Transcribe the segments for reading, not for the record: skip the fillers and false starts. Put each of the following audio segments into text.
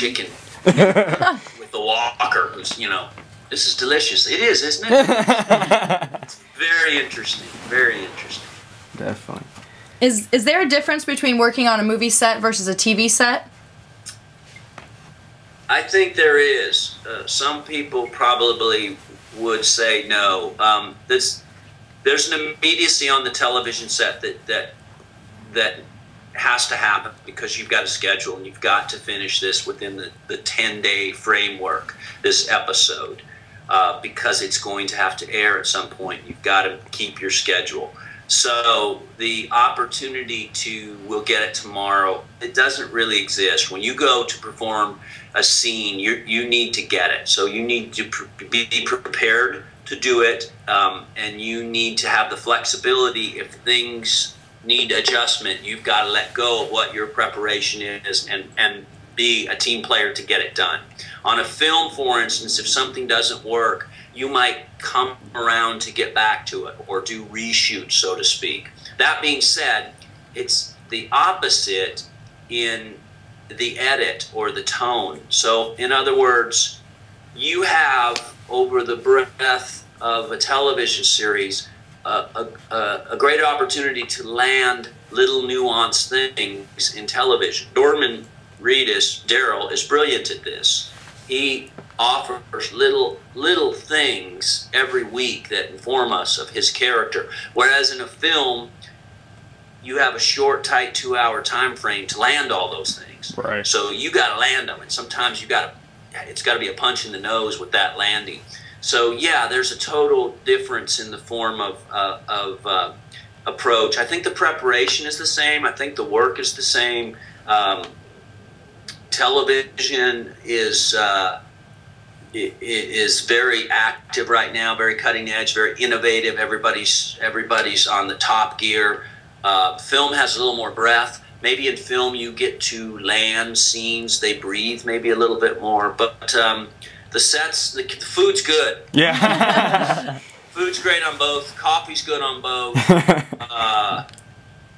chicken with the walker who's, you know, this is delicious. It is, isn't it? It's very interesting. Very interesting. Definitely. Is there a difference between working on a movie set versus a TV set? I think there is. Some people probably would say no. There's an immediacy on the television set that has to happen because you've got a schedule and you've got to finish this within the 10-day framework, this episode, because it's going to have to air at some point. You've got to keep your schedule. So the opportunity to we'll get it tomorrow, it doesn't really exist. When you go to perform a scene, you need to get it. So you need to be prepared to do it, and you need to have the flexibility if things need adjustment. You've got to let go of what your preparation is and be a team player to get it done. On a film, for instance, if something doesn't work, you might come around to get back to it or do reshoots, so to speak. That being said, it's the opposite in the edit or the tone. So, in other words, you have, over the breadth of a television series, a great opportunity to land little nuanced things in television. Norman Reedus, Daryl, is brilliant at this. He offers little things every week that inform us of his character. Whereas in a film, you have a short, tight 2-hour time frame to land all those things. Right. So you got to land them, and sometimes it's got to be a punch in the nose with that landing. So yeah, there's a total difference in the form of approach. I think the preparation is the same. I think the work is the same. Television is very active right now, very cutting edge, very innovative. Everybody's on the top gear. Film has a little more breath. Maybe in film you get to land scenes, they breathe maybe a little bit more, but the sets, the food's good. Yeah. Food's great on both. Coffee's good on both.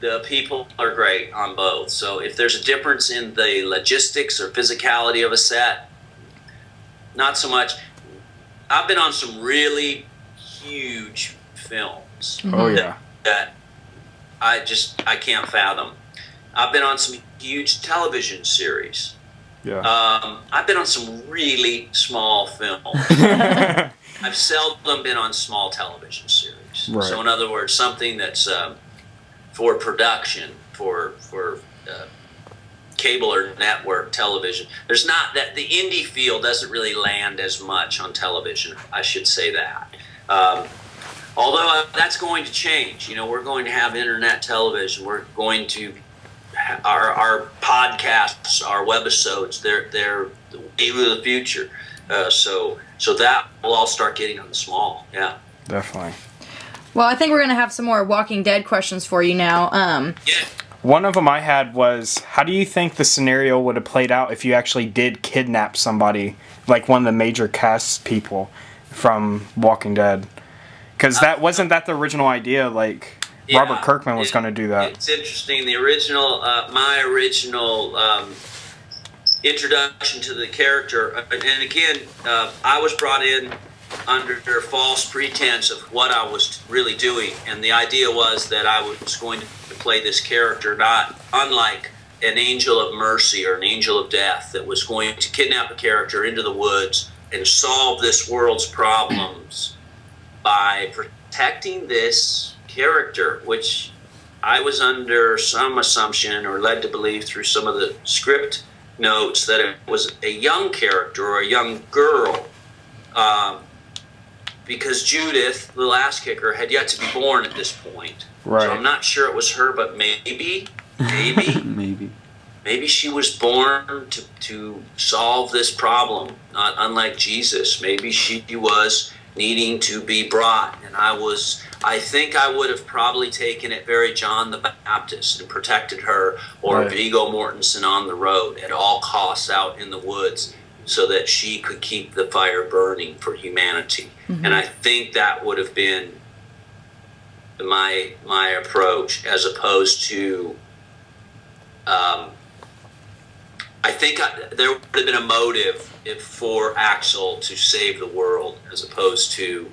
The people are great on both. So if there's a difference in the logistics or physicality of a set, not so much. I've been on some really huge films. Oh yeah. That I can't fathom. I've been on some huge television series. Yeah. I've been on some really small films. I've seldom been on small television series. Right. So in other words, something that's for production, for cable or network television. There's not that the indie feel doesn't really land as much on television. I should say that. Although that's going to change. You know, we're going to have internet television. We're going to our podcasts, our webisodes. They're the wave of the future. So that will all start getting on the small. Yeah. Definitely. Well, I think we're going to have some more Walking Dead questions for you now. Yeah. One of them I had was, how do you think the scenario would have played out if you actually did kidnap somebody, like one of the major cast people from Walking Dead? Because wasn't that the original idea, like, yeah, Robert Kirkman was going to do that. It's interesting. The original, my original introduction to the character, and again, I was brought in under false pretense of what I was really doing, and the idea was that I was going to play this character, not unlike an angel of mercy or an angel of death that was going to kidnap a character into the woods and solve this world's problems by protecting this character, which I was under some assumption or led to believe through some of the script notes that it was a young character or a young girl, because Judith, the last kicker, had yet to be born at this point. Right. So I'm not sure it was her, but maybe maybe she was born to solve this problem, not unlike Jesus. Maybe she was needing to be brought, and I think I would have probably taken it very John the Baptist and protected her, or right. Viggo Mortensen on the road at all costs out in the woods, so that she could keep the fire burning for humanity. Mm-hmm. And I think that would have been my approach, as opposed to I think there would have been a motive for Axel to save the world, as opposed to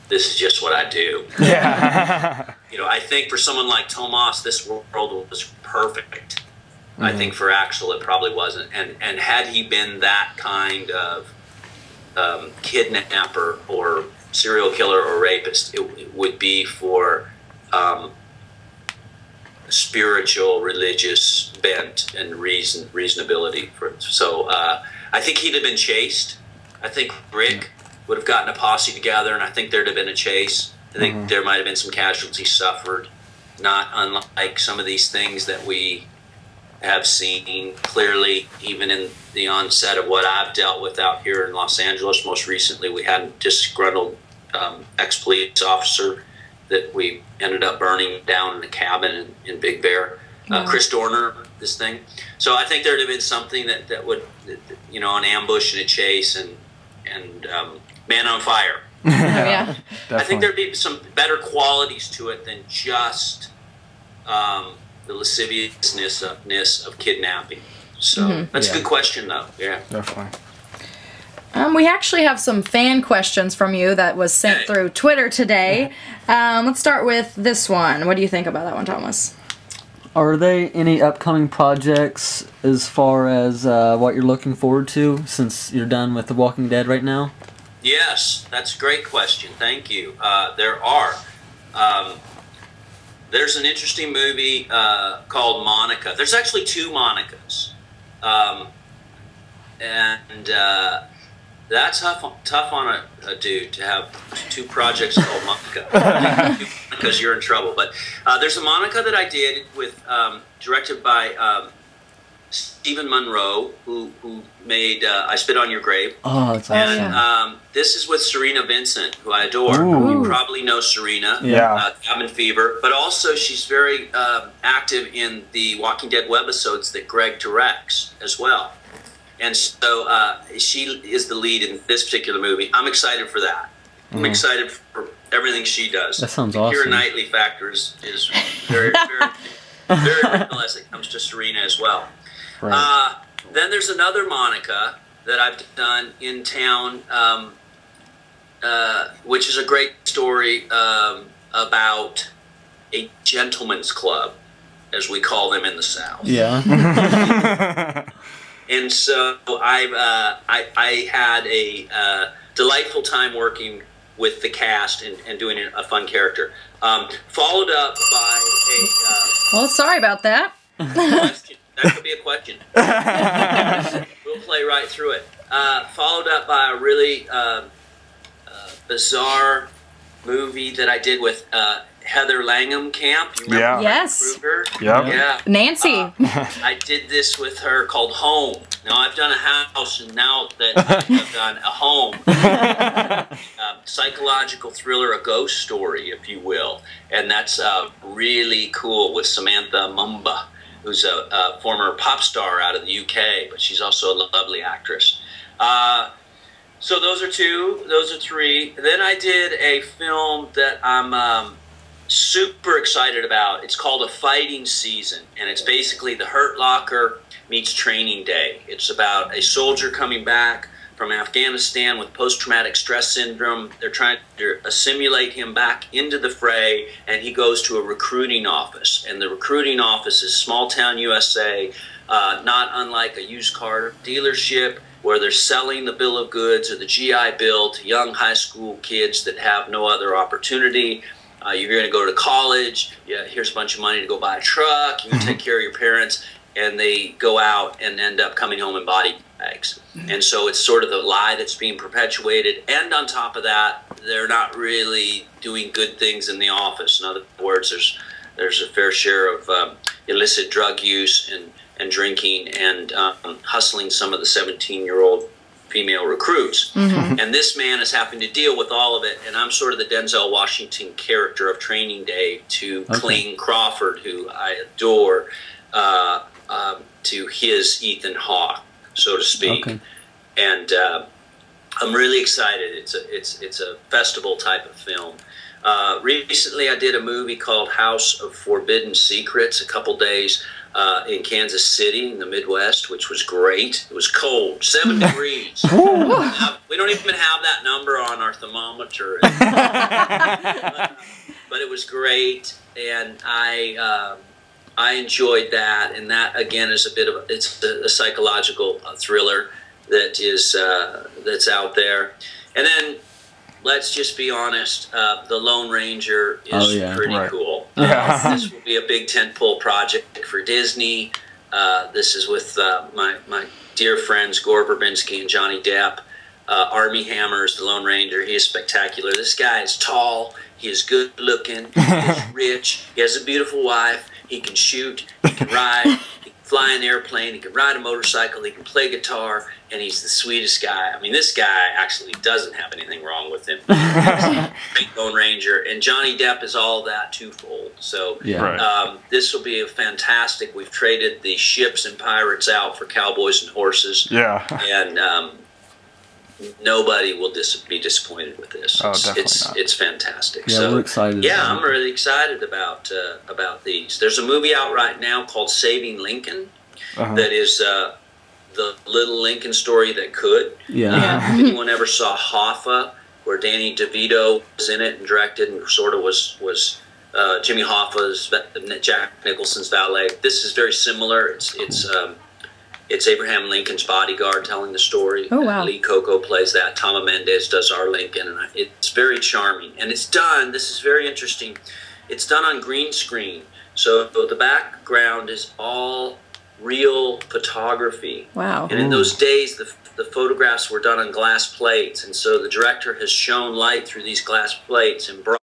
this is just what I do. Yeah. You know, I think for someone like Tomas, this world was perfect. I think for Axel, it probably wasn't. And had he been that kind of kidnapper or serial killer or rapist, it would be for spiritual, religious bent and reasonability. So I think he'd have been chased. I think Rick would have gotten a posse together, and I think there'd have been a chase. I think there might have been some casualties suffered, not unlike some of these things that we have seen clearly, even in the onset of what I've dealt with out here in Los Angeles. Most recently, we had a disgruntled ex-police officer that we ended up burning down in a cabin in Big Bear. Chris Dorner, this thing. So I think there'd have been something that would, you know, an ambush and a chase and Man on Fire. Yeah. I think there'd be some better qualities to it than just the lasciviousness of kidnapping. So that's a good question, though. Yeah, Definitely. We actually have some fan questions from you that was sent through Twitter today. Let's start with this one. What do you think about that one, Thomas? Are there any upcoming projects as far as what you're looking forward to since you're done with The Walking Dead right now? Yes, that's a great question. Thank you. There are. There's an interesting movie called Monica. There's actually two Monicas. That's tough on a dude to have two projects called Monica, because you're in trouble. But there's a Monica that I did with, directed by Stephen Monroe, who made I Spit on Your Grave. Oh, that's awesome. And this is with Serena Vincent, who I adore. Ooh. You probably know Serena. Yeah. Cabin Fever. But also she's very active in the Walking Dead webisodes that Greg directs as well. And so she is the lead in this particular movie. I'm excited for that. I'm excited for everything she does. That sounds the awesome. Keira Knightley factor is very, very original as it comes to Serena as well. Right. Then there's another Monica that I've done in town, which is a great story about a gentleman's club, as we call them in the South. Yeah. And so I had a delightful time working with the cast and doing a fun character. Followed up by a Well, sorry about that. question. That could be a question. We'll play right through it. Followed up by a really bizarre movie that I did with Heather Langham Camp. You remember Yeah. Yes. Kruger? Yep. Yeah. Nancy. I did this with her called Home. Now I've done a house, and now that I've done a home, psychological thriller, a ghost story, if you will, and that's really cool with Samantha Mumba, who's a former pop star out of the UK, but she's also a lovely actress. So those are two. Those are three. Then I did a film that I'm super excited about. It's called A Fighting Season, and it's basically The Hurt Locker meets Training Day. It's about a soldier coming back from Afghanistan with post-traumatic stress syndrome. They're trying to assimilate him back into the fray, and he goes to a recruiting office. And the recruiting office is small-town USA, not unlike a used car dealership, where they're selling the bill of goods or the GI Bill to young high school kids that have no other opportunity. You're going to go to college. Yeah, here's a bunch of money to go buy a truck. You're going to take care of your parents. And they go out and end up coming home in body bags. And so it's sort of the lie that's being perpetuated. And on top of that, they're not really doing good things in the office. In other words, there's a fair share of illicit drug use and drinking and hustling some of the 17-year-old female recruits. And this man is having to deal with all of it, and I'm sort of the Denzel Washington character of Training Day to Clayne Crawford, who I adore, to his Ethan Hawke, so to speak. And I'm really excited. It's a festival type of film. Recently I did a movie called House of Forbidden Secrets, a couple days in Kansas City in the Midwest, which was great. It was cold, 7 degrees. Now, we don't even have that number on our thermometer. But it was great, and I enjoyed that. And that again is a bit of it's a psychological thriller that is that's out there. And then let's just be honest, the Lone Ranger is pretty cool. Yeah. This will be a big tentpole project for Disney. This is with my dear friends Gore Verbinski and Johnny Depp. Armie Hammer's the Lone Ranger. He is spectacular. This guy is tall. He is good looking. He is rich. He has a beautiful wife. He can shoot. He can ride. He can fly an airplane. He can ride a motorcycle. He can play guitar. And he's the sweetest guy. I mean, this guy actually doesn't have anything wrong with him. He's a great Lone Ranger. And Johnny Depp is all that twofold. So this will be a fantastic. We've traded the ships and pirates out for cowboys and horses. Yeah. And nobody will be disappointed with this. It's fantastic. Yeah, so, we're excited. Yeah, I'm really excited about these. There's a movie out right now called Saving Lincoln that is the little Lincoln story that could. Yeah. If anyone ever saw Hoffa, where Danny DeVito was in it and directed and sort of was Jimmy Hoffa's, Jack Nicholson's valet. This is very similar. It's Abraham Lincoln's bodyguard telling the story. Oh, wow. Lee Coco plays that. Tom Mendes does our Lincoln. And it's very charming. And it's done, this is very interesting, it's done on green screen. So the background is all real photography. Wow. And in those days, the photographs were done on glass plates. And so the director has shown light through these glass plates and brought